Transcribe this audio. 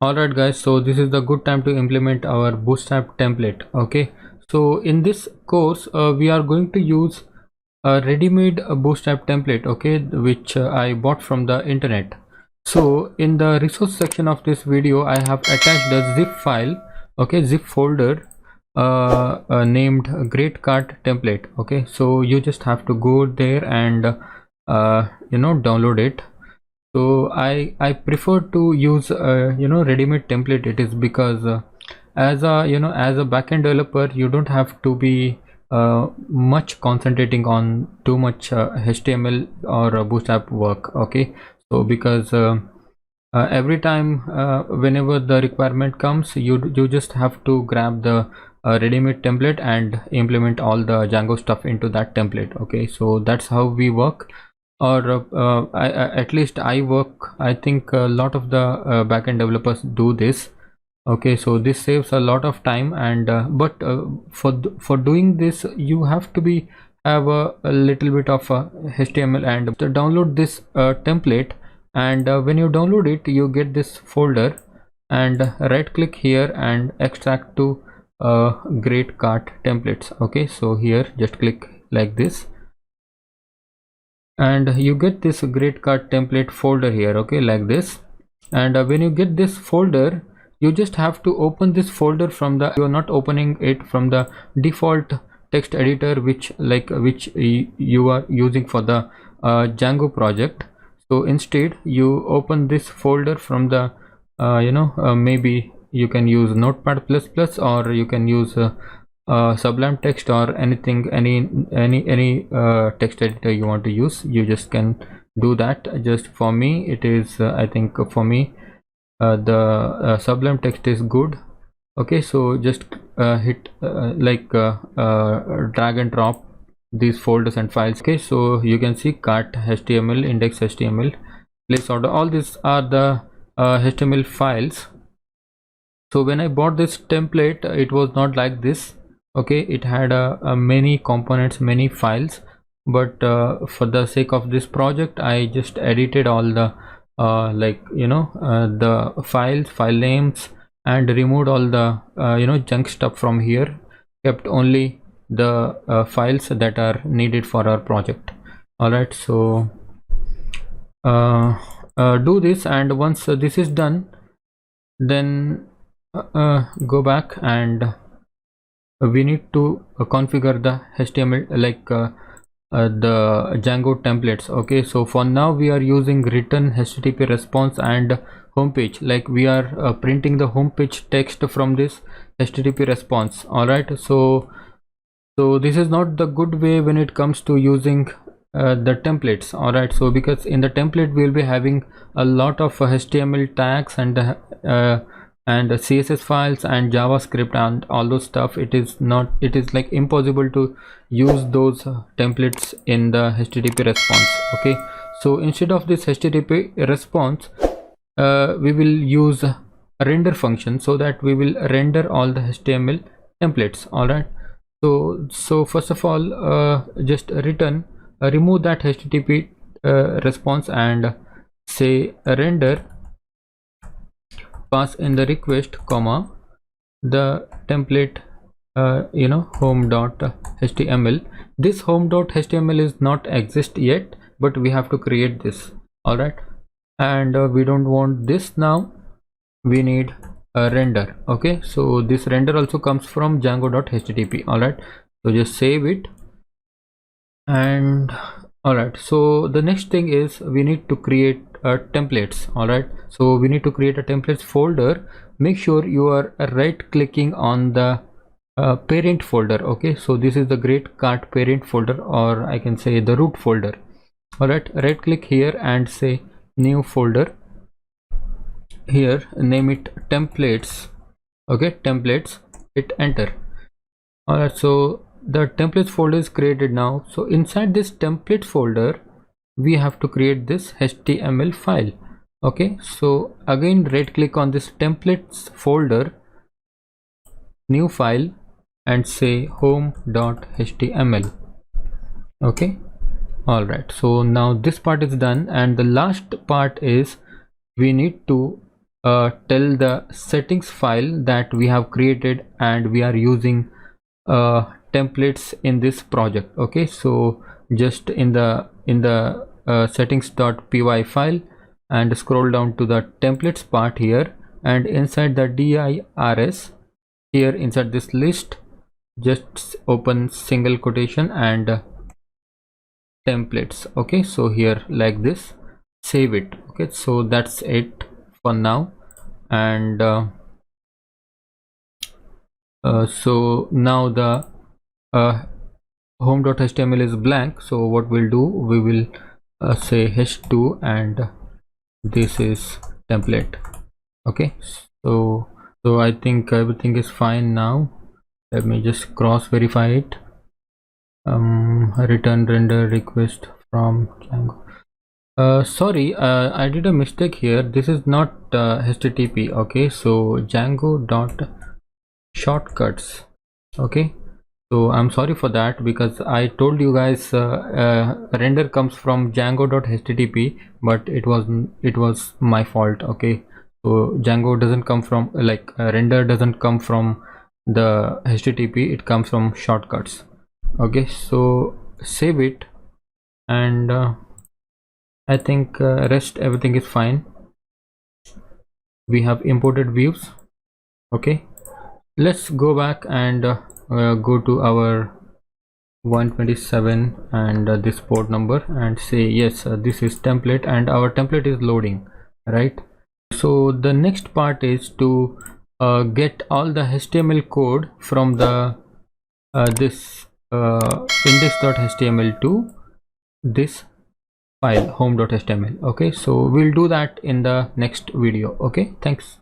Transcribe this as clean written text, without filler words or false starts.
Alright guys, so this is the good time to implement our bootstrap template. Okay, so in this course we are going to use a ready-made bootstrap template, okay, which I bought from the internet. So in the resource section of this video I have attached a zip file, okay, zip folder named great cart template. Okay, so you just have to go there and download it. So I prefer to use ready-made template. It is because as a backend developer you don't have to be much concentrating on too much HTML or bootstrap work. Okay, so because every time whenever the requirement comes, you just have to grab the ready-made template and implement all the Django stuff into that template. Okay, so that's how we work, or at least I work. I think a lot of the backend developers do this. Okay, so this saves a lot of time, and but for doing this you have to have a little bit of HTML, and to download this template. And when you download it, you get this folder, and right click here and extract to great cart templates. Okay, so here just click like this and you get this great cart template folder here. Okay, like this. And when you get this folder, you just have to open this folder from the, you're not opening it from the default text editor which you are using for the Django project. So instead you open this folder from the maybe you can use Notepad++, or you can use Sublime Text, or anything, any text editor you want to use. You just can do that. Just for me it is I think for me the Sublime Text is good. Okay, so just hit drag and drop these folders and files. Okay, so you can see cart HTML, index HTML, place order, all these are the HTML files. So when I bought this template, it was not like this. Okay, it had many components, many files, but for the sake of this project I just edited all the the file names, and removed all the junk stuff from here, kept only the files that are needed for our project. All right, so do this, and once this is done, then go back, and we need to configure the HTML the Django templates. Okay, so for now we are using return HTTP response and homepage, like we are printing the homepage text from this HTTP response. All right, so this is not the good way when it comes to using the templates. All right, so because in the template we will be having a lot of HTML tags and CSS files and JavaScript and all those stuff. It is like impossible to use those templates in the HTTP response. Okay, so instead of this HTTP response we will use a render function, so that we will render all the HTML templates. All right, so first of all just return remove that HTTP response and say render, pass in the request comma the template home.html. this home.html is not exist yet, but we have to create this. All right, and we don't want this now, we need a render. Okay, so this render also comes from django.http. all right, so just save it. And all right, so the next thing is we need to create templates. All right, so we need to create a templates folder. Make sure you are right clicking on the parent folder. Okay, so this is the great cart parent folder, or I can say the root folder. All right, right click here and say new folder. Here name it templates. Okay, templates, hit enter. All right, so the templates folder is created now. So inside this template folder we have to create this HTML file. Okay, so again right click on this templates folder, new file, and say home.html. okay, all right, so now this part is done, and the last part is we need to tell the settings file that we have created and we are using templates in this project. Okay, so just in the settings.py file and scroll down to the templates part here, and inside the dirs here, inside this list, just open single quotation and templates. Okay, so here like this, save it. Okay, so that's it for now. And so now the home.html is blank. So what we'll do, we will say h2 and this is template. Okay, so I think everything is fine now. Let me just cross verify it. Return render request from Django. Sorry, I did a mistake here. This is not http. Okay, so Django dot shortcuts. Okay, so I'm sorry for that, because I told you guys render comes from Django.http, but it was my fault. Okay, so Django doesn't come from render doesn't come from the http, it comes from shortcuts. Okay, so save it, and I think rest everything is fine. We have imported views. Okay, let's go back and go to our 127 and this port number and say yes, this is template, and our template is loading, right? So the next part is to get all the HTML code from the this index.html to this file home.html. Okay, so we'll do that in the next video. Okay, thanks.